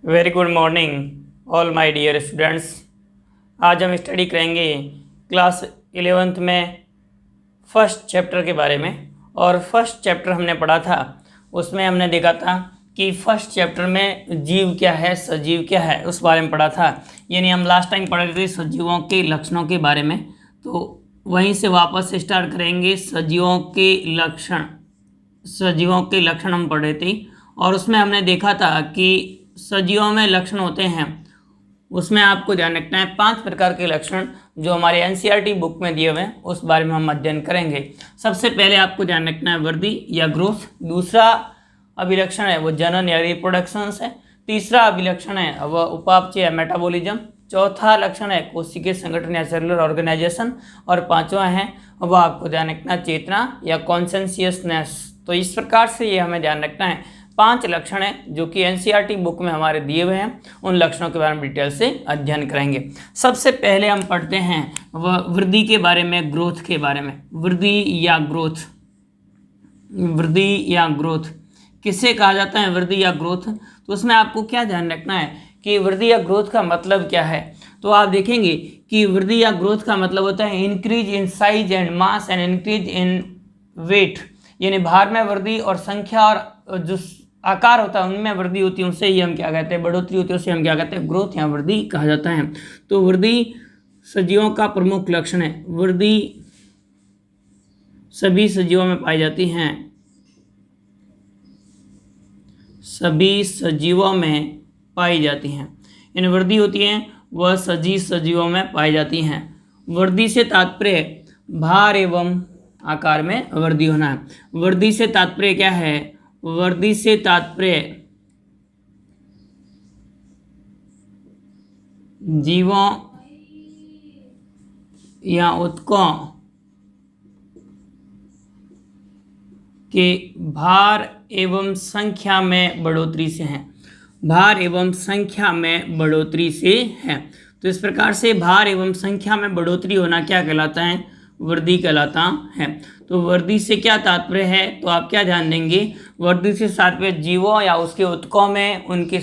Very good morning all my dear students. आज हम study करेंगे क्लास 11th में फर्स्ट चैप्टर के बारे में। और फर्स्ट चैप्टर हमने पढ़ा था, उसमें हमने देखा था कि फर्स्ट चैप्टर में जीव क्या है, सजीव क्या है, उस बारे में पढ़ा था। यानी हम लास्ट टाइम पढ़ रहे थे सजीवों के लक्षणों के बारे में, तो वहीं से वापस से स्टार्ट करेंगे। सजीवों के लक्षण हम पढ़ रहे थे, और उसमें हमने देखा था कि सजीवों में लक्षण होते हैं, उसमें आपको ध्यान रखना है 5 प्रकार के लक्षण जो हमारे एनसीईआरटी बुक में दिए हुए हैं, उस बारे में हम अध्ययन करेंगे। सबसे पहले आपको ध्यान रखना है वृद्धि या ग्रोथ। दूसरा अभिलक्षण है वो जनन या रिप्रोडक्शन है। तीसरा अभिलक्षण है वह उपापचय या मेटाबॉलिज्म। चौथा लक्षण है कोशिकीय संगठन या सेलुलर ऑर्गेनाइजेशन। और पांचवा है वह आपको ध्यान रखना चेतना या कॉन्सेंसियसनेस। तो इस प्रकार से ये हमें ध्यान रखना है। 5 लक्षण हैं जो कि एनसीईआरटी बुक में हमारे दिए हुए हैं, उन लक्षणों के बारे में डिटेल से अध्ययन करेंगे। सबसे पहले हम पढ़ते हैं वह वृद्धि के बारे में, ग्रोथ के बारे में। वृद्धि या ग्रोथ किसे कहा जाता है, वृद्धि या ग्रोथ? तो उसमें आपको क्या ध्यान रखना है कि वृद्धि या ग्रोथ का मतलब क्या है। तो आप देखेंगे कि वृद्धि या ग्रोथ का मतलब होता है increase in size and mass and increase in weight. यानी भार में वृद्धि और संख्या और जो आकार होता है उनमें वृद्धि होती है, उससे ही हम क्या कहते हैं, बढ़ोतरी होती है, उससे हम क्या कहते हैं, ग्रोथ या वृद्धि कहा जाता है। तो वृद्धि सजीवों का प्रमुख लक्षण है। वृद्धि सभी सजीवों में पाई जाती हैं, सभी सजीवों में पाई जाती हैं। इन वृद्धि होती हैं वह सभी सजीवों में पाई जाती हैं। वृद्धि से तात्पर्य भार एवं आकार में वृद्धि होना है। वृद्धि से तात्पर्य क्या है? वृद्धि से तात्पर्य जीवों या ऊतकों के भार एवं संख्या में बढ़ोतरी से है। भार एवं संख्या में बढ़ोतरी से है। तो इस प्रकार से भार एवं संख्या में बढ़ोतरी होना क्या कहलाता है? वृद्धि कहलाता है। तो वृद्धि से क्या तात्पर्य है, तो आप क्या ध्यान देंगे, वृद्धि से तात्पर्य जीवों या उसके ऊतकों में, उनके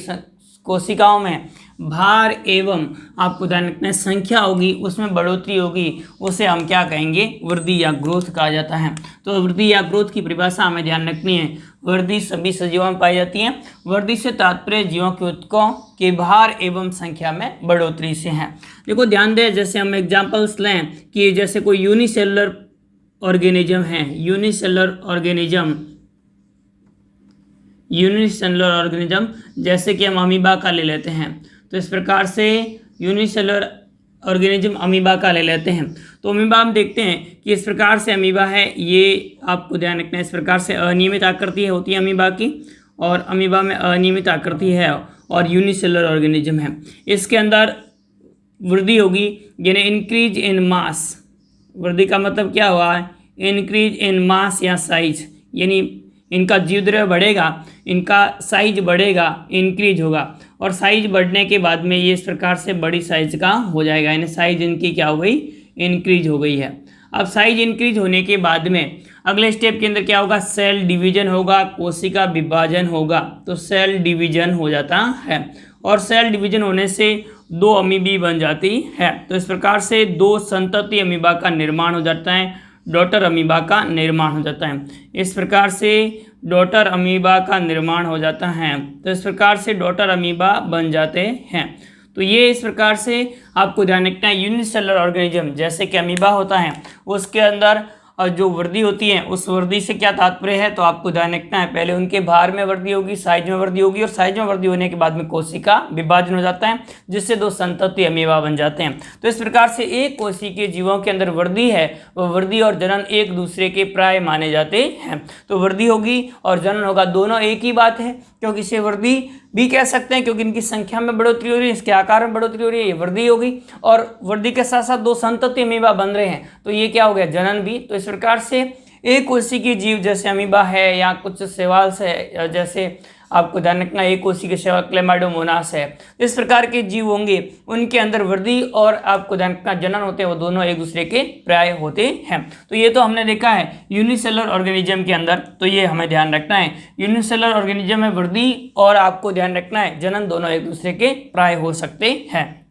कोशिकाओं में भार एवं आपको ध्यान रखना है संख्या होगी, उसमें बढ़ोतरी होगी, उसे हम क्या कहेंगे, वृद्धि या ग्रोथ कहा जाता है। तो वृद्धि या ग्रोथ की परिभाषा हमें ध्यान रखनी है। वृद्धि सभी सजीवों में पाई जाती है। वृद्धि से तात्पर्य जीवों के ऊतकों के भार एवं संख्या में बढ़ोतरी से है। देखो ध्यान दें, जैसे हम एग्जाम्पल्स लें कि जैसे कोई यूनिसेलुलर ऑर्गेनिज्म है, यूनिसेलुलर ऑर्गेनिज्म जैसे कि हम अमीबा का ले लेते हैं। तो इस प्रकार से यूनिसेलुलर ऑर्गेनिज्म अमीबा का ले लेते हैं। तो अमीबा हम देखते हैं कि इस प्रकार से अमीबा है, ये आपको ध्यान रखना है, इस प्रकार से अनियमित आकृति होती है अमीबा की, और अमीबा में अनियमित आकृति है और यूनिसेलुलर ऑर्गेनिज्म है। इसके अंदर वृद्धि होगी यानी इंक्रीज इन मास। वृद्धि का मतलब क्या हुआ है? इंक्रीज इन मास या साइज, यानी इनका जीवद्रव्य बढ़ेगा, इनका साइज बढ़ेगा, इंक्रीज होगा, और साइज बढ़ने के बाद में ये इस प्रकार से बड़ी साइज का हो जाएगा, यानी साइज इनकी क्या हो गई, इंक्रीज हो गई है। अब साइज इंक्रीज होने के बाद में अगले स्टेप के अंदर क्या होगा, सेल डिवीजन होगा, कोशिका विभाजन होगा। तो सेल डिवीजन हो जाता है, और सेल डिवीजन होने से 2 अमीबी बन जाती है। तो इस प्रकार से 2 संतति अमीबा का निर्माण हो जाता है, डॉटर अमीबा का निर्माण हो जाता है। इस प्रकार से डॉटर अमीबा का निर्माण हो जाता है। तो इस प्रकार से डॉटर अमीबा बन जाते हैं। तो ये इस प्रकार से आपको ध्यान रखना है। यूनिसेलुलर ऑर्गेनिज्म जैसे कि अमीबा होता है, उसके अंदर जो वृद्धि होती है, उस वृद्धि से क्या तात्पर्य है, तो आपको ध्यान रखना है पहले उनके भार में वृद्धि होगी, साइज में वृद्धि होगी, और साइज में वृद्धि होने के बाद में कोशिका विभाजन हो जाता है, जिससे 2 संतति अमीबा बन जाते हैं। तो इस प्रकार से एक कोशिकीय जीवों के अंदर वृद्धि है, वह वृद्धि और जनन एक दूसरे के प्राय माने जाते हैं। तो वृद्धि होगी और जनन होगा, दोनों एक ही बात है, क्योंकि इसे वृद्धि भी कह सकते हैं क्योंकि इनकी संख्या में बढ़ोतरी हो रही है, इसके आकार में बढ़ोतरी हो रही है, ये वृद्धि होगी, और वृद्धि के साथ साथ 2 संतति अमीबा बन रहे हैं, तो ये क्या हो गया, जनन भी। तो इस प्रकार से एक कोशिकीय जीव जैसे अमीबा है या कुछ शैवाल से जैसे आपको ध्यान रखना एक कोशिका सेवा क्लेमाइडोमोनास है। इस प्रकार के जीव होंगे उनके अंदर वृद्धि और आपको ध्यान रखना जनन होते हैं, वो दोनों एक दूसरे के पर्याय होते हैं। तो ये तो हमने देखा है यूनिसेलुलर ऑर्गेनिज्म के अंदर, तो ये हमें ध्यान रखना है यूनिसेलुलर ऑर्गेनिज्म में वृद्धि और आपको ध्यान रखना है जनन दोनों एक दूसरे के पर्याय हो सकते हैं।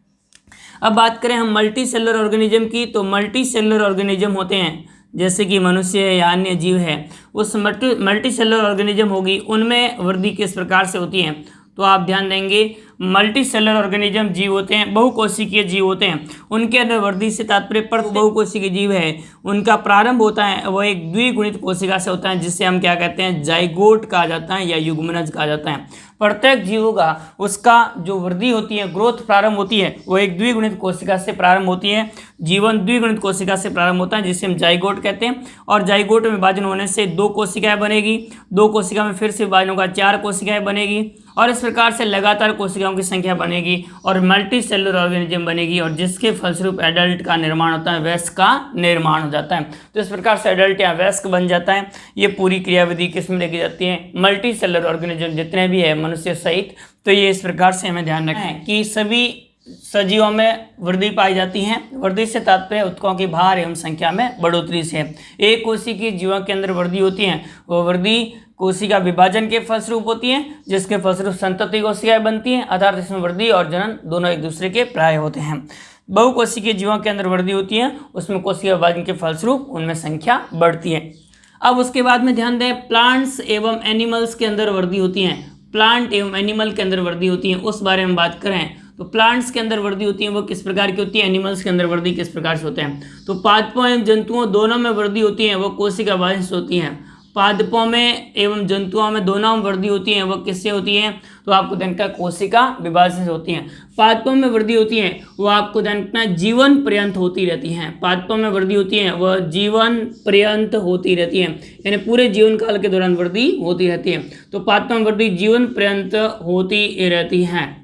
अब बात करें हम मल्टी सेलुलर ऑर्गेनिज्म की, तो मल्टी सेलुलर ऑर्गेनिज्म होते हैं जैसे कि मनुष्य या अन्य जीव है, उस मल्टी सेलुलर ऑर्गेनिज्म होगी उनमें वृद्धि किस प्रकार से होती है। तो आप ध्यान देंगे मल्टी सेलुलर ऑर्गेनिज्म जीव होते हैं, बहुकोशिकीय जीव होते हैं, उनके अंदर वृद्धि से तात्पर्य पर बहुकोशिकीय जीव है, उनका प्रारंभ होता है वो एक द्विगुणित कोशिका से होता है जिससे हम क्या कहते हैं जाइगोट कहा जाता है या युग्मनज कहा जाता है। प्रत्येक जीव का उसका जो वृद्धि होती है ग्रोथ प्रारंभ होती है वो एक द्विगुणित कोशिका से प्रारंभ होती है, जीवन द्विगुणित कोशिका से प्रारंभ होता है जिसे हम जाइगोट कहते हैं। और जाइगोट में विभाजन होने से 2 कोशिकाएं बनेगी, 2 कोशिका में फिर से विभाजन होगा 4 कोशिकाएं बनेगी और इस प्रकार से लगातार कोशिकाओं की संख्या बनेगी और मल्टी सेलुलर ऑर्गेनिज्म बनेगी और जिसके फलस्वरूप एडल्ट का निर्माण होता है, वयस्क का निर्माण हो जाता है। तो इस प्रकार से एडल्ट या वयस्क बन जाता है। ये पूरी क्रियाविधि किसमें लेके जाती है मल्टी सेलुलर ऑर्गेनिज्म जितने भी है मनुष्य सहित। तो ये इस प्रकार से हमें ध्यान रखना है कि सभी सजीवों में वृद्धि पाई जाती है। वृद्धि से तात्पर्य ऊतकों की भार एवं संख्या में बढ़ोतरी से। एक कोशिकीय जीवों के अंदर वृद्धि होती है वो वृद्धि कोशिका विभाजन के फलस्वरूप होती है जिसके फलस्वरूप संतति कोशिकाएं बनती हैं, अर्थात इसमें वृद्धि और जनन दोनों एक दूसरे के पर्याय होते हैं। बहुकोशिकीय जीवों के अंदर वृद्धि होती है उसमें कोशिका विभाजन के फलस्वरूप उनमें संख्या बढ़ती है। अब उसके बाद में ध्यान दें प्लांट्स एवं एनिमल्स के अंदर वृद्धि होती है, प्लांट एवं एनिमल के अंदर वृद्धि होती है उस बारे में बात करें तो प्लांट्स के अंदर वृद्धि होती है वो किस प्रकार की होती है, एनिमल्स के अंदर वृद्धि किस प्रकार से होते हैं। तो पादपों एवं जंतुओं दोनों में वृद्धि होती है वो कोशिका विभाजन से होती है। पादपों में एवं जंतुओं में दोनों में वृद्धि होती है वो किससे होती है, तो आपको ध्यान रखना कोशिका विभाजन से होती है। पादपों में वृद्धि होती है वो आपको ध्यान रखना जीवन पर्यंत होती रहती हैं। पादपों में वृद्धि होती है वह जीवन पर्यंत होती रहती है, यानी पूरे जीवन काल के दौरान वृद्धि होती रहती है। तो पादपों में वृद्धि जीवन पर्यंत होती रहती है।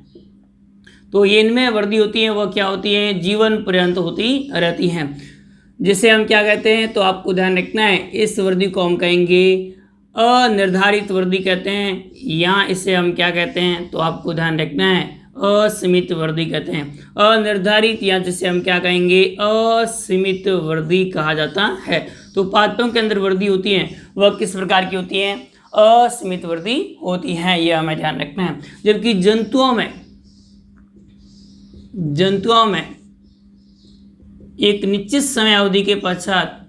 तो ये इनमें वृद्धि होती है वह क्या होती है, जीवन पर्यंत होती रहती हैं, जिसे हम क्या कहते हैं। तो आपको ध्यान रखना है इस वृद्धि को हम कहेंगे अनिर्धारित वृद्धि कहते हैं, या इसे हम क्या कहते हैं तो आपको ध्यान रखना है असीमित वृद्धि कहते हैं। अनिर्धारित या जिसे हम क्या कहेंगे असीमित वृद्धि कहा जाता है। तो पादपों के अंदर वृद्धि होती है वह किस प्रकार की होती है, असीमित वृद्धि होती है, यह हमें ध्यान रखना है। जबकि जंतुओं में एक निश्चित समय अवधि के पश्चात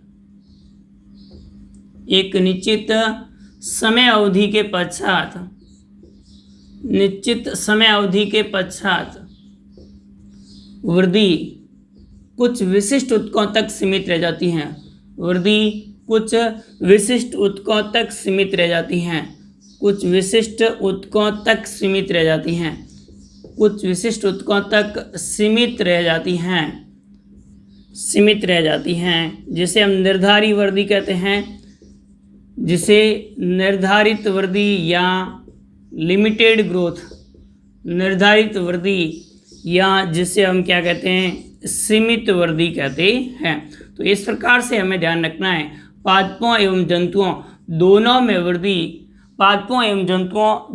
वृद्धि कुछ विशिष्ट ऊतकों तक सीमित रह जाती हैं। कुछ विशिष्ट ऊतकों तक सीमित रह जाती हैं। कुछ विशिष्ट ऊतकों तक सीमित रह जाती हैं जिसे हम निर्धारित वृद्धि कहते हैं, जिसे निर्धारित वृद्धि या लिमिटेड ग्रोथ, निर्धारित वृद्धि या जिसे हम क्या कहते हैं सीमित वृद्धि कहते हैं। तो इस प्रकार से हमें ध्यान रखना है पादपों एवं जंतुओं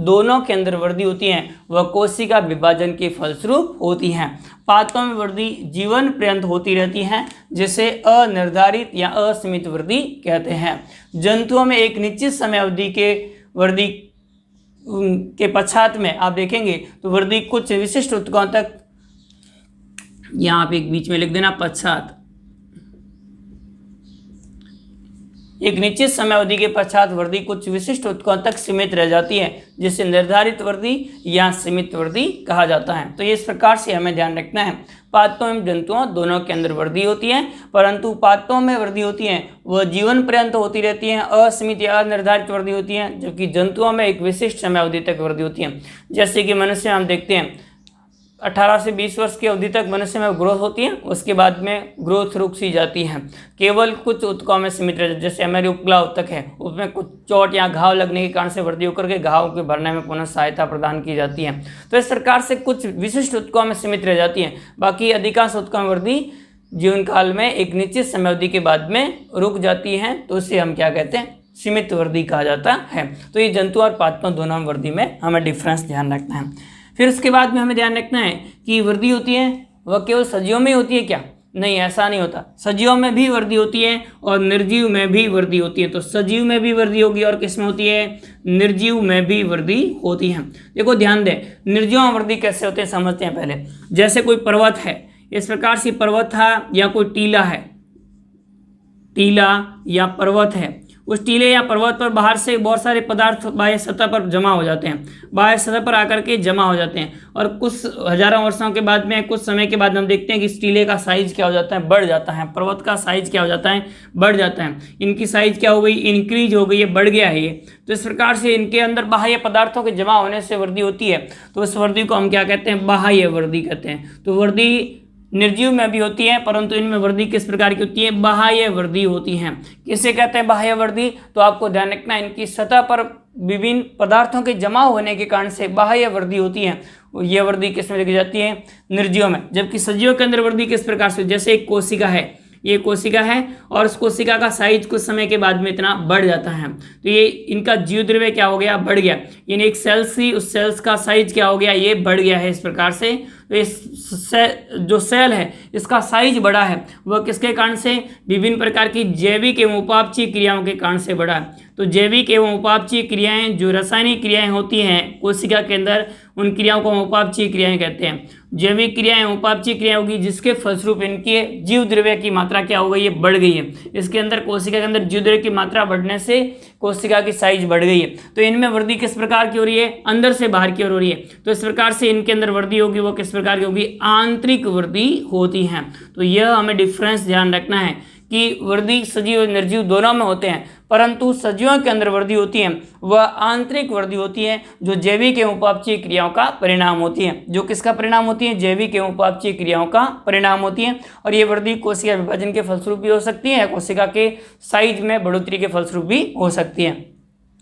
दोनों के अंदर वृद्धि होती है वह कोशिका विभाजन के फलस्वरूप होती हैं। पादपों में वृद्धि जीवन पर्यंत होती रहती है जिसे अनिर्धारित या असीमित वृद्धि कहते हैं। जंतुओं में एक निश्चित समय अवधि के वृद्धि के पश्चात में आप देखेंगे तो वृद्धि कुछ विशिष्ट ऊतकों तक, यहाँ पे एक बीच में लिख देना पश्चात, एक निश्चित समय अवधि के पश्चात वृद्धि कुछ विशिष्ट ऊतकों तक सीमित रह जाती है जिसे निर्धारित वृद्धि या सीमित वृद्धि कहा जाता है। तो ये इस प्रकार से हमें ध्यान रखना है पादपों एवं जंतुओं दोनों के अंदर वृद्धि होती है, परंतु पादपों में वृद्धि होती है वह जीवन पर्यंत होती रहती है, असीमित या अनिर्धारित वृद्धि होती है, जबकि जंतुओं में एक विशिष्ट समय अवधि तक वृद्धि होती है। जैसे कि मनुष्य हम देखते हैं 18 से 20 वर्ष की अवधि तक मनुष्य में ग्रोथ होती है, उसके बाद में ग्रोथ रुक सी जाती है, केवल कुछ ऊतकों में सीमित रह, जैसे हमारी उपला ऊतक है उसमें कुछ चोट या घाव लगने के कारण से वृद्धि होकर के घाव के भरने में पुनः सहायता प्रदान की जाती है। तो इस प्रकार से कुछ विशिष्ट ऊतकों में सीमित रह जाती है, बाकी अधिकांश ऊतकों में वृद्धि जीवन काल में एक निश्चित समय अवधि के बाद में रुक जाती है। तो उसे हम क्या कहते हैं सीमित वर्दी कहा जाता है। तो ये जंतु और पादपों दोनों वर्दी में हमें डिफरेंस ध्यान रखना है। फिर उसके बाद में हमें ध्यान रखना है कि वर्दी होती है वह केवल सजीवों में होती है क्या? नहीं, ऐसा नहीं होता। सजीवों में भी वर्दी होती है और निर्जीव में भी वर्दी होती है। तो सजीव में भी वर्दी होगी और किस में होती है? निर्जीव में भी वर्दी होती है। देखो ध्यान दें, निर्जीव में वर्दी कैसे होते हैं समझते हैं पहले। जैसे कोई पर्वत है, इस प्रकार से पर्वत था या कोई टीला है, टीला या पर्वत है, उस टीले या पर्वत पर बाहर से बहुत सारे पदार्थ बाह्य सतह पर जमा हो जाते हैं, बाह्य सतह पर आकर के जमा हो जाते हैं और कुछ हजारों वर्षों के बाद में, कुछ समय के बाद हम देखते हैं कि इस टीले का साइज क्या हो जाता है? बढ़ जाता है। पर्वत का साइज क्या हो जाता है? बढ़ जाता है। इनकी साइज क्या हो गई? इंक्रीज हो गई है, बढ़ गया है ये। तो इस प्रकार से इनके अंदर बाह्य पदार्थों के जमा होने से वर्दी होती है। तो इस वर्दी को हम क्या कहते हैं? बाह्य वर्दी कहते हैं। तो वर्दी निर्जीव में भी होती है, परंतु इनमें वर्दी किस प्रकार की होती है? बाह्य वर्दी होती है। किसे कहते हैं बाह्य वर्दी? तो आपको ध्यान रखना, इनकी सतह पर विभिन्न पदार्थों के जमा होने के कारण से बाह्य वर्दी होती है। यह वर्दी किस में देखी जाती है? निर्जीव में। जबकि सजीवों के अंदर वर्दी किस प्रकार से? जैसे एक कोशिका है, ये कोशिका है और उस कोशिका का साइज कुछ समय के बाद में इतना बढ़ जाता है, तो ये इनका जीव द्रव्य क्या हो गया? बढ़ गया। यानी एक सेल्स थी, उस सेल्स का साइज क्या हो गया? ये बढ़ गया है। इस प्रकार से तो इस जो सेल है इसका साइज बढ़ा है, वह किसके कारण से? विभिन्न प्रकार की जैविक एवं उपापचयी क्रियाओं के कारण से बढ़ा है। तो जैविक एवं उपापचयी क्रियाएं, जो रासायनिक क्रियाएं होती हैं कोशिका के अंदर, उन क्रियाओं को हम उपापचयी क्रियाएं कहते हैं। जैविक क्रियाएं उपापचयी क्रिया होगी जिसके फलस्वरूप इनके जीव द्रव्य की मात्रा क्या हो गई है? बढ़ गई है। इसके अंदर कोशिका के अंदर जीव द्रव्य की मात्रा बढ़ने से कोशिका की साइज बढ़ गई है। तो इनमें वृद्धि किस प्रकार की हो रही है? अंदर से बाहर की ओर हो रही है। तो इस प्रकार से इनके अंदर वृद्धि होगी, वो किस प्रकार की होगी? आंतरिक वृद्धि होती है। तो यह हमें डिफरेंस ध्यान रखना है कि वृद्धि सजीव और निर्जीव दोनों में होते हैं, परंतु सजीवों के अंदर वृद्धि होती है वह आंतरिक वृद्धि होती है, जो जैविक एवं उपापचयी क्रियाओं का परिणाम होती है। जो किसका परिणाम होती है? जैविक एवं उपापचयी क्रियाओं का परिणाम होती है। और ये वृद्धि कोशिका विभाजन के फलस्वरूप भी हो सकती है, कोशिका के साइज में बढ़ोतरी के फलस्वरूप भी हो सकती है।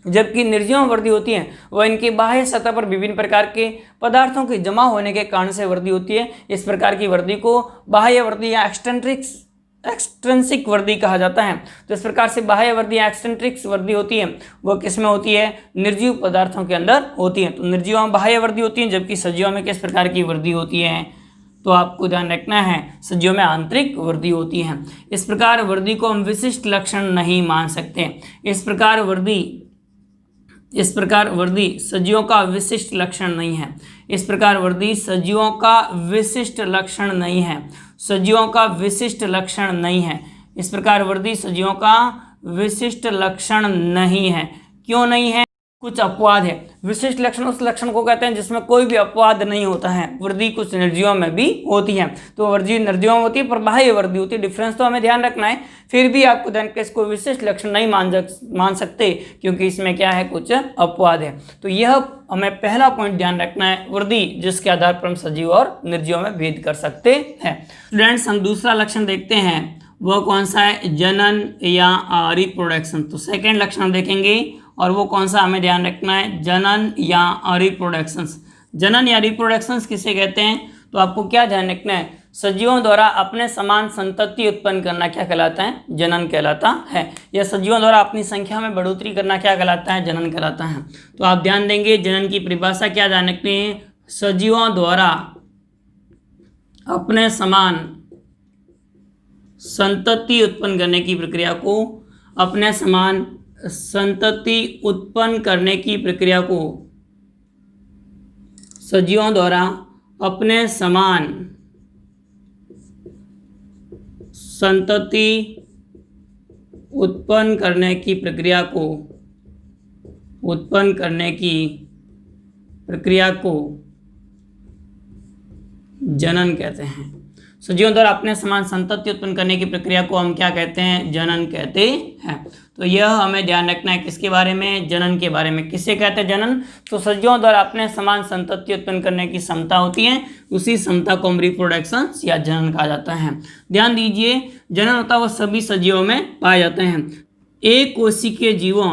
जबकि निर्जीव में वृद्धि होती है वह इनकी बाह्य सतह पर विभिन्न प्रकार के पदार्थों के जमा होने के कारण से वृद्धि होती है। इस प्रकार की वृद्धि को बाह्य वृद्धि या एक्सट्रिंसिक वृद्धि कहा जाता है। तो इस प्रकार से बाह्य वृद्धि या एक्सट्रिंसिक वृद्धि होती है वह किस में होती है? निर्जीव पदार्थों के अंदर होती है। तो निर्जीव में बाह्य वृद्धि होती है, जबकि सजीवों में किस प्रकार की वृद्धि होती है? तो आपको ध्यान रखना है, सजीवों में आंतरिक वृद्धि होती है। इस प्रकार वृद्धि को हम विशिष्ट लक्षण नहीं मान सकते। इस प्रकार वृद्धि सजीवों का विशिष्ट लक्षण नहीं है। इस प्रकार वृद्धि सजीवों का विशिष्ट लक्षण नहीं है। सजीवों का विशिष्ट लक्षण नहीं है। इस प्रकार वृद्धि सजीवों का विशिष्ट लक्षण नहीं है। क्यों नहीं है? कुछ अपवाद है। विशिष्ट लक्षण उस लक्षण को कहते हैं जिसमें कोई भी अपवाद नहीं होता है। वृद्धि कुछ निर्जीवों में भी होती है। तो वृद्धि निर्जीवों में होती है पर बाह्य वृद्धि होती है। डिफरेंस तो हमें ध्यान रखना है। फिर भी आपको ध्यान के इसको विशिष्ट लक्षण नहीं मान सकते, क्योंकि इसमें क्या है? कुछ अपवाद है। तो यह हमें पहला पॉइंट ध्यान रखना है, वृद्धि जिसके आधार पर हम सजीव और निर्जीवों में भेद कर सकते हैं। स्टूडेंट्स, हम दूसरा लक्षण देखते हैं, वह कौन सा है? जनन या रिप्रोडक्शन। तो सेकेंड लक्षण हम देखेंगे और वो कौन सा हमें ध्यान रखना है? जनन या रिप्रोडक्शंस। जनन या रिप्रोडक्शंस किसे कहते हैं? तो आपको क्या ध्यान रखना है? सजीवों द्वारा अपने समान संतति उत्पन्न करना क्या कहलाता है? जनन कहलाता है। या सजीवों द्वारा अपनी संख्या में बढ़ोतरी करना क्या कहलाता है? जनन कहलाता है। तो आप ध्यान देंगे जनन की परिभाषा क्या ध्यान रखनी है? सजीवों द्वारा अपने समान संतति उत्पन्न करने की प्रक्रिया को, अपने समान संतति उत्पन्न करने की प्रक्रिया को सजीवों द्वारा अपने समान संतति उत्पन्न करने की प्रक्रिया को जनन कहते हैं। सजीवों द्वारा अपने समान संतति उत्पन्न करने की प्रक्रिया को हम क्या कहते हैं? जनन कहते हैं। तो यह हमें ध्यान रखना है किसके बारे में? जनन के बारे में। किसे कहते हैं जनन? तो सजीवों द्वारा अपने समान संतति उत्पन्न करने की क्षमता होती है, उसी क्षमता को हम रिप्रोडक्शन या जनन कहा जाता है। ध्यान दीजिए, जनन होता है वह सभी सजीवों में पाए जाते हैं। एक कोशिकीय जीवों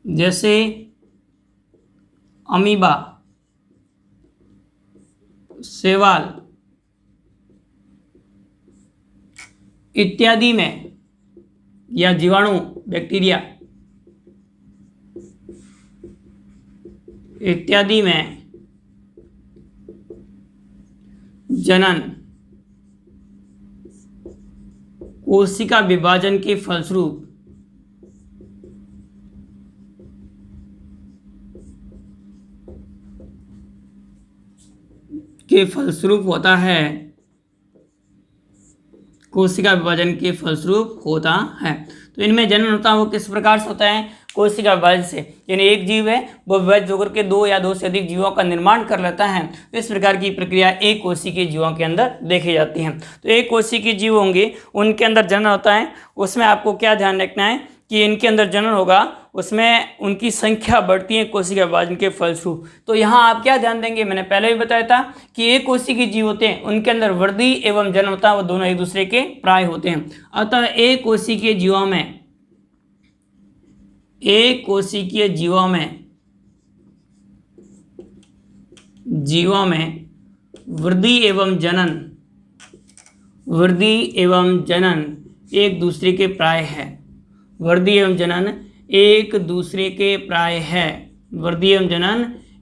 जैसे अमीबा, शैवाल, इत्यादि में या जीवाणु बैक्टीरिया इत्यादि में जनन कोशिका विभाजन के फलस्वरूप होता है, कोशिका विभाजन के फलस्वरूप होता है। तो इनमें जनन होता है वो किस प्रकार से होता है? कोशिका विभाजन से। यानी एक जीव है वो विभाजित होकर के दो या दो से अधिक जीवों का निर्माण कर लेता है। तो इस प्रकार की प्रक्रिया एक कोशिकीय जीवों के अंदर देखी जाती है। तो एक कोशिकीय जीव होंगे उनके अंदर जनन होता है। उसमें आपको क्या ध्यान रखना है कि इनके अंदर जनन होगा, उसमें उनकी संख्या बढ़ती है कोशिका विभाजन के फलस्वरूप। तो यहाँ आप क्या ध्यान देंगे, मैंने पहले भी बताया था कि एक कोशिकीय जीव होते हैं उनके अंदर वृद्धि एवं जनन होता है, वो दोनों एक दूसरे के प्राय होते हैं। अतः एक कोशिकीय जीवों में वृद्धि एवं जनन एक दूसरे के प्राय है। वृद्धि एवं जनन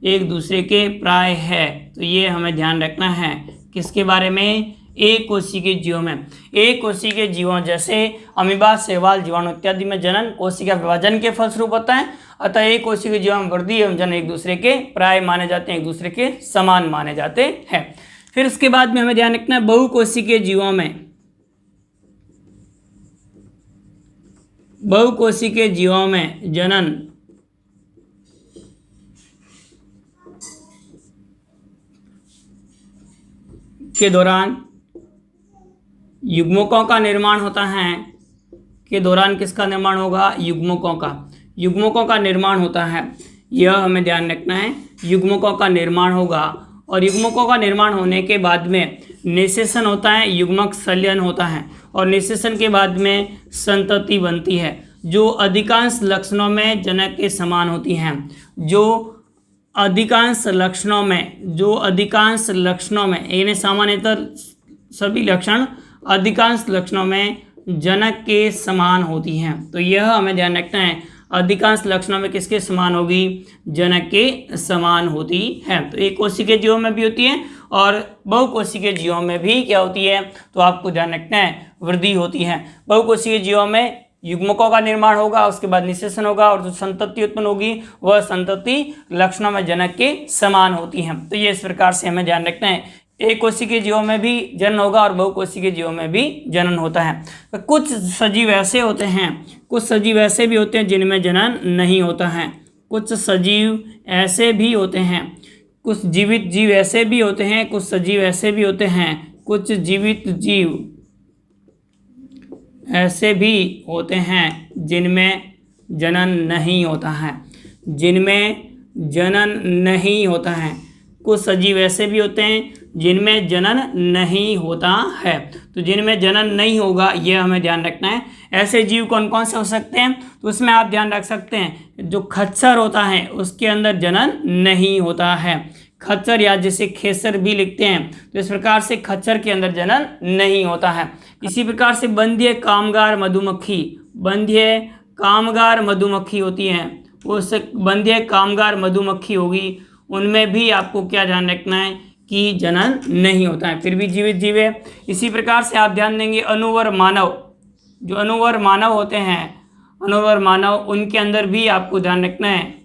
एक दूसरे के प्राय है। तो ये हमें ध्यान रखना है किसके बारे में? एक कोशिकीय जीवों में। एक कोशिकीय जीवों जैसे अमीबा, शैवाल, जीवाणु इत्यादि में जनन कोशिका विभाजन के फलस्वरूप होता है। अतः एक कोशिकीय जीवों में वृद्धि एवं जनन एक दूसरे के प्राय माने जाते हैं, एक दूसरे के समान माने जाते हैं। फिर उसके बाद में हमें ध्यान रखना है बहुकोशिकीय जीवों में जनन के दौरान युग्मकों का निर्माण होता है। के दौरान किसका निर्माण होगा? युग्मकों का निर्माण होता है। यह हमें ध्यान रखना है, युग्मकों का निर्माण होगा। और युग्मकों का निर्माण होने के बाद में निषेचन होता है, युग्मक संलयन होता है। और निषेचन के बाद में संतति बनती है जो अधिकांश लक्षणों में जनक के समान होती हैं। जो अधिकांश लक्षणों में यानी सामान्यतः सभी लक्षण अधिकांश लक्षणों में जनक के समान होती हैं। तो यह हमें ध्यान रखना है, अधिकांश लक्षणों में किसके समान होगी? जनक के समान होती है। तो एक कोशिकीय जीवों में भी होती है और बहुकोशिकीय जीवों में भी क्या होती है? तो आपको ध्यान रखना है, वृद्धि होती है। बहुकोशिकीय जीवों में युग्मकों का निर्माण होगा, उसके बाद निषेचन होगा और जो संतति उत्पन्न होगी वह संतति लक्षणों में जनक के समान होती है। तो ये इस प्रकार से हमें ध्यान रखना है, एक कोशिकीय जीवों में भी जनन होगा और बहुकोशिकीय जीवों में भी जनन होता है। तो कुछ सजीव ऐसे भी होते हैं जिनमें जनन नहीं होता है। कुछ सजीव ऐसे भी होते हैं, कुछ जीवित जीव ऐसे भी होते हैं, कुछ सजीव ऐसे भी होते हैं, कुछ जीवित जीव ऐसे भी होते हैं जिनमें जनन नहीं होता है। कुछ सजीव ऐसे भी होते हैं जिनमें जनन नहीं होता है। तो जिनमें जनन नहीं होगा यह हमें ध्यान रखना है। ऐसे जीव कौन कौन से हो सकते हैं? तो उसमें आप ध्यान रख सकते हैं जो खच्चर होता है उसके अंदर जनन नहीं होता है। खच्चर या जिसे खेसर भी लिखते हैं, तो इस प्रकार से खच्चर के अंदर जनन नहीं होता है। इसी प्रकार से बंध्य कामगार मधुमक्खी होती हैं, उस बंध्य कामगार मधुमक्खी होगी, उनमें भी आपको क्या ध्यान रखना है कि जनन नहीं होता है, फिर भी जीवित जीव है। इसी प्रकार से आप ध्यान देंगे अनुवर मानव होते हैं, अनुवर मानव, उनके अंदर भी आपको ध्यान रखना है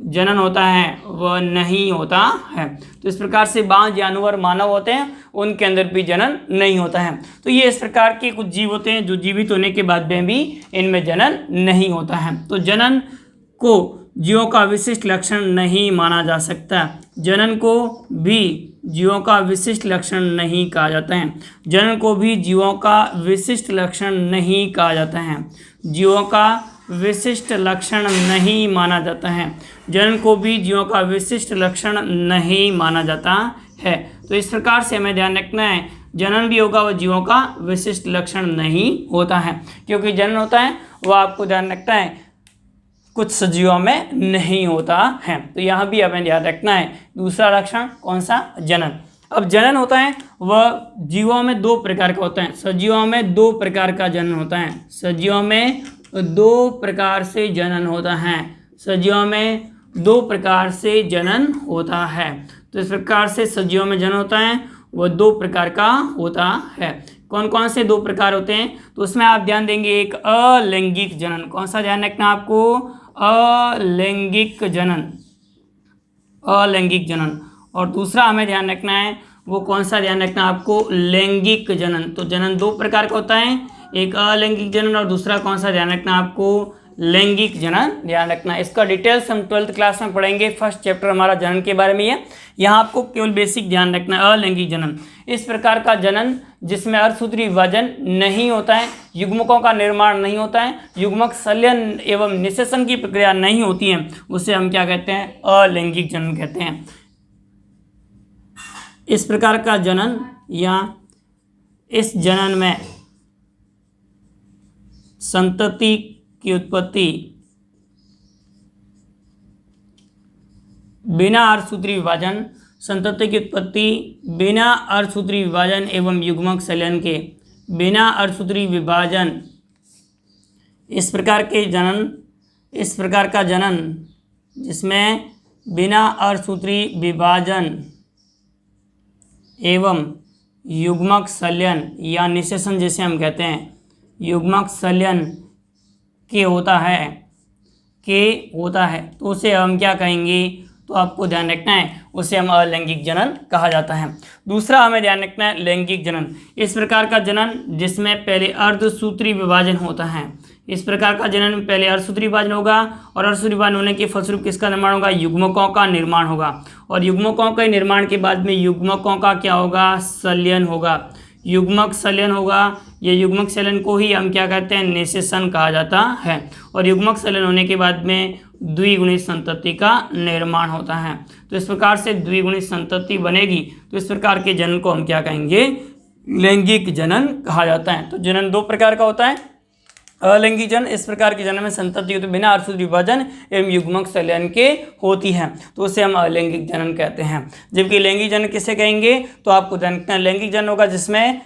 जनन होता है, वह नहीं होता है। तो इस प्रकार से बांझ जानवर मानव होते हैं, उनके अंदर भी जनन नहीं होता है। तो ये इस प्रकार के कुछ जीव होते हैं जो जीवित होने के बाद में भी इनमें जनन नहीं होता है। तो जनन को जीवों का विशिष्ट लक्षण नहीं माना जा सकता, जनन को भी जीवों का विशिष्ट लक्षण नहीं कहा जाता है, जनन को भी जीवों का विशिष्ट लक्षण नहीं कहा जाता है, जीवों का विशिष्ट लक्षण नहीं माना जाता है, जनन को भी जीवों का विशिष्ट लक्षण नहीं माना जाता है। तो इस प्रकार से हमें ध्यान रखना है, जनन भी होगा वह जीवों का विशिष्ट लक्षण नहीं होता है, क्योंकि जनन होता है वह आपको ध्यान रखना है कुछ सजीवों में नहीं होता है। तो यहाँ भी हमें ध्यान रखना है दूसरा लक्षण कौन सा? जनन। अब जनन होता है वह जीवों में दो प्रकार का होता है, सजीवों में दो प्रकार का जनन होता है, सजीवों में दो प्रकार से जनन होता है, सजीवों में दो प्रकार से जनन होता है। तो इस प्रकार से सजीवों में जनन होता है वह दो प्रकार का होता है। कौन कौन से दो प्रकार होते हैं? तो उसमें आप ध्यान देंगे एक अलैंगिक जनन, कौन सा ध्यान रखना आपको? अलैंगिक जनन, अलैंगिक जनन। और दूसरा हमें ध्यान रखना है वो कौन सा ध्यान रखना आपको? लैंगिक जनन। तो जनन दो प्रकार का होता है, एक अलैंगिक जनन और दूसरा कौन सा ध्यान रखना आपको? लैंगिक जनन ध्यान रखना। इसका डिटेल्स हम 12th क्लास में पढ़ेंगे। फर्स्ट चैप्टर हमारा जनन के बारे में है। यहाँ आपको केवल बेसिक ध्यान रखना है अलैंगिक जनन, इस प्रकार का जनन जिसमें अर्धसूत्री विभाजन नहीं होता है, युग्मकों का निर्माण नहीं होता है, युग्मक संलयन एवं निषेचन की प्रक्रिया नहीं होती है, उसे हम क्या कहते हैं? अलैंगिक जनन कहते हैं। इस प्रकार का जनन या इस जनन में संतति की उत्पत्ति बिना अर्धसूत्री विभाजन, संतति की उत्पत्ति बिना अर्धसूत्री विभाजन एवं युग्मक संलयन के, बिना अर्धसूत्री विभाजन, इस प्रकार के जनन, इस प्रकार का जनन जिसमें बिना अर्धसूत्री विभाजन एवं युग्मक संलयन या निषेचन जैसे हम कहते हैं, युग्मक संलयन के होता है, तो उसे हम क्या कहेंगे? तो आपको ध्यान रखना है उसे हम अलैंगिक जनन कहा जाता है। दूसरा हमें ध्यान रखना है लैंगिक जनन, इस प्रकार का जनन जिसमें पहले अर्धसूत्री विभाजन होता है, इस प्रकार का जनन में पहले अर्धसूत्री विभाजन होगा और अर्धसूत्री विभाजन होने के फलस्वरूप किसका निर्माण होगा? युग्मकों का निर्माण होगा और युग्मकों के निर्माण के बाद में युग्मकों का क्या होगा? संलयन होगा, युग्मक संलयन होगा। ये युग्मक संलयन को ही हम क्या कहते हैं? निषेचन कहा जाता है। और युग्मक संलयन होने के बाद में द्विगुणित संतति का निर्माण होता है। तो इस प्रकार से द्विगुणित संतति बनेगी, तो इस प्रकार के जनन को हम क्या कहेंगे? लैंगिक जनन कहा जाता है। तो जनन दो प्रकार का होता है, अलैंगिक जनन, इस प्रकार के जनन में संतति तो बिना अर्धसूत्री विभाजन एवं युग्मक संलयन के होती है, तो उसे हम अलैंगिक जनन कहते हैं। जबकि लैंगिक जनन किसे कहेंगे? तो आपको जानते हैं लैंगिक जनन होगा जिसमें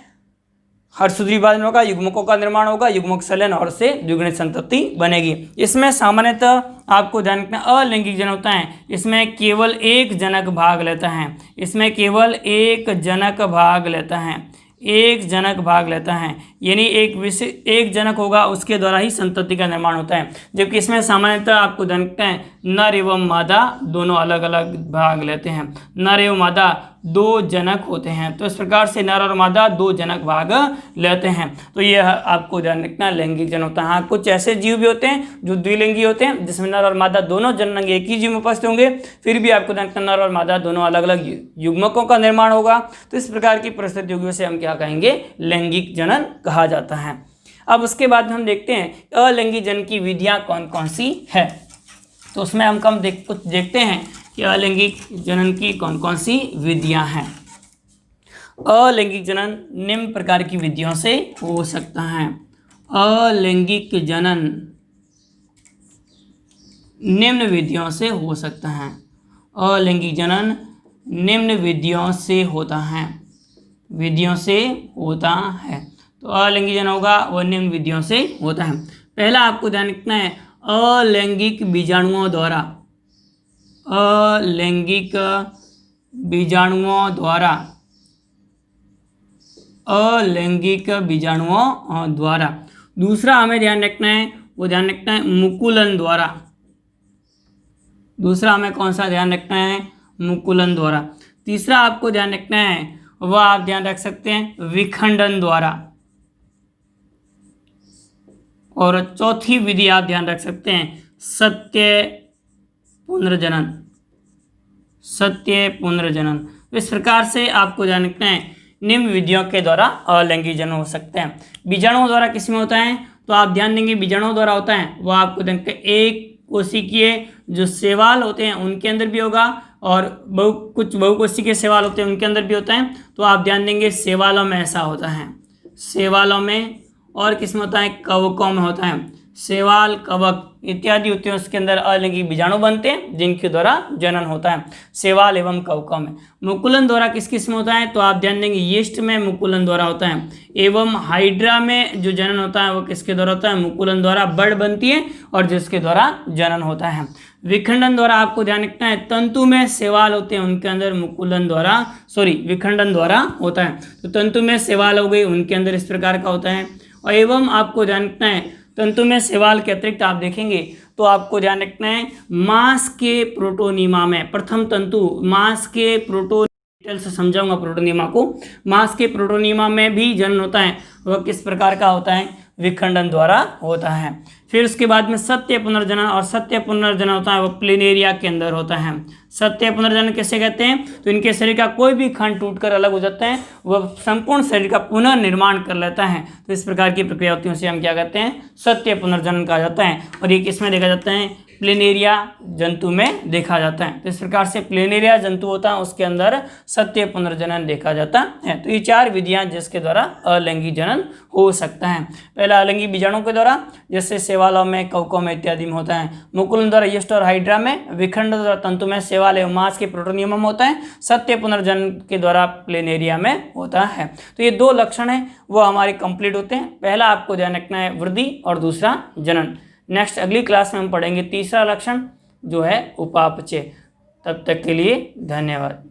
अर्धसूत्री विभाजन होगा, युग्मकों का निर्माण होगा, युग्मक संलयन और से द्विगुणित संतति बनेगी। इसमें सामान्यतः आपको ध्यान रखना अलैंगिक जनन होता है, इसमें केवल एक जनक भाग लेता है, इसमें केवल एक जनक भाग लेता है, एक जनक भाग लेता है, यानी एक जनक होगा उसके द्वारा ही संतति का निर्माण होता है। जबकि इसमें सामान्यतः आपको ध्यान रखना है नर एवं मादा दोनों अलग अलग भाग लेते हैं, नर एवं मादा दो जनक होते हैं। तो इस प्रकार से नर और मादा दो जनक भाग लेते हैं। तो यह आपको ध्यान रखना लैंगिक जनन होता है। हाँ, कुछ ऐसे जीव भी होते हैं जो द्विलिंगी होते हैं जिसमें नर और मादा दोनों जनक एक ही जीव में उपस्थित होंगे, फिर भी आपको ध्यान रखना नर और मादा दोनों अलग अलग युग्मकों का निर्माण होगा। तो इस प्रकार की परिस्थितियों से हम क्या कहेंगे? लैंगिक जनन कहा जाता है। अब उसके बाद हम देखते हैं अलैंगिक जनन की विधियाँ कौन कौन सी है। तो उसमें हम कुछ देखते हैं कि अलैंगिक जनन की कौन कौन सी विधियां हैं। अलैंगिक जनन निम्न प्रकार की विधियों से हो सकता है। अलैंगिक जनन निम्न विधियों से हो सकता है। अलैंगिक जनन निम्न विधियों से होता है, विधियों से होता है। तो अलैंगिक जनन होगा वह निम्न विधियों से होता है। पहला आपको ध्यान रखना है अलैंगिक बीजाणुओं द्वारा, अलैंगिक बीजाणुओं द्वारा, अलैंगिक बीजाणुओं द्वारा। दूसरा हमें ध्यान रखना है वो ध्यान रखना है मुकुलन द्वारा। दूसरा हमें कौन सा ध्यान रखना है? मुकुलन द्वारा। तीसरा आपको ध्यान रखना है वह आप ध्यान रख सकते हैं विखंडन द्वारा। और चौथी विधि आप ध्यान रख सकते हैं सत्य पुनर्जनन, सत्य पुनर्जनन। इस प्रकार से आपको ध्यान रखना है निम्न विधियों के द्वारा अलैंगिक जनन हो सकते हैं। बीजाणुओं द्वारा किस में होता है? तो आप ध्यान देंगे बीजाणुओं द्वारा होता है वह आपको ध्यान एक कोशिकीय जो शैवाल होते हैं उनके अंदर भी होगा और कुछ बहुकोशिकीय शैवाल होते हैं उनके अंदर भी होता है। तो आप ध्यान देंगे शैवालों में ऐसा होता है, शैवालों में, और किस में होता है? कवकों में होता है। शैवाल, कवक इत्यादि होते हैं, उसके अंदर अलिंगी बीजाणु बनते हैं जिनके द्वारा जनन होता है शैवाल एवं कवकों में। मुकुलन द्वारा किस किस में होता है, तो आप ध्यान देंगे यीस्ट में मुकुलन द्वारा होता है, एवं हाइड्रा में जो जनन होता है वो किसके द्वारा होता है, मुकुलन द्वारा बड़ बनती है और जिसके द्वारा जनन होता है। विखंडन द्वारा आपको ध्यान रखना है, तंतु में शैवाल होते हैं उनके अंदर मुकुलन द्वारा विखंडन द्वारा होता है। तो तंतु में शैवाल हो गई, उनके अंदर इस प्रकार का होता है। और एवं आपको ध्यान रखना है, तंतु में शैवाल के अतिरिक्त आप देखेंगे तो आपको ध्यान रखना है मांस के प्रोटोनीमा में, प्रथम तंतु मांस के डिटेल से समझाऊंगा प्रोटोनीमा को, मांस के प्रोटोनीमा में भी जनन होता है, वह किस प्रकार का होता है, विखंडन द्वारा होता है। फिर उसके बाद में सत्य पुनर्जनन, और सत्य पुनर्जनन होता है वो प्लेनेरिया के अंदर होता है। सत्य पुनर्जनन कैसे कहते हैं, तो इनके शरीर का कोई भी खंड टूटकर अलग हो जाता है, वह संपूर्ण शरीर का पुनर्निर्माण कर लेता है। तो इस प्रकार की प्रक्रिया होती है, उसे हम क्या कहते हैं, सत्य पुनर्जनन कहा जाता है। और ये किसमें देखा जाता है, प्लेनेरिया जंतु में देखा जाता है। तो इस प्रकार से प्लेनेरिया जंतु होता है उसके अंदर सत्य पुनर्जनन देखा जाता है। तो ये 4 विधियां जिसके द्वारा अलिंगी जनन हो सकता है। पहला अलिंगी बीजाणु के द्वारा, जैसे शैवालों में, कवकों में इत्यादि में होता है। मुकुलन द्वारा यीस्ट और हाइड्रा में, विखंडन द्वारा तंतु में, शैवाल एवं मांस के प्रोटोनियम में होता है, सत्य पुनर्जनन के द्वारा प्लेनेरिया में होता है। तो ये 2 लक्षण हैं वो हमारे कंप्लीट होते हैं। पहला आपको ध्यान रखना है वृद्धि और दूसरा जनन। नेक्स्ट अगली क्लास में हम पढ़ेंगे तीसरा लक्षण जो है उपापचय। तब तक के लिए धन्यवाद।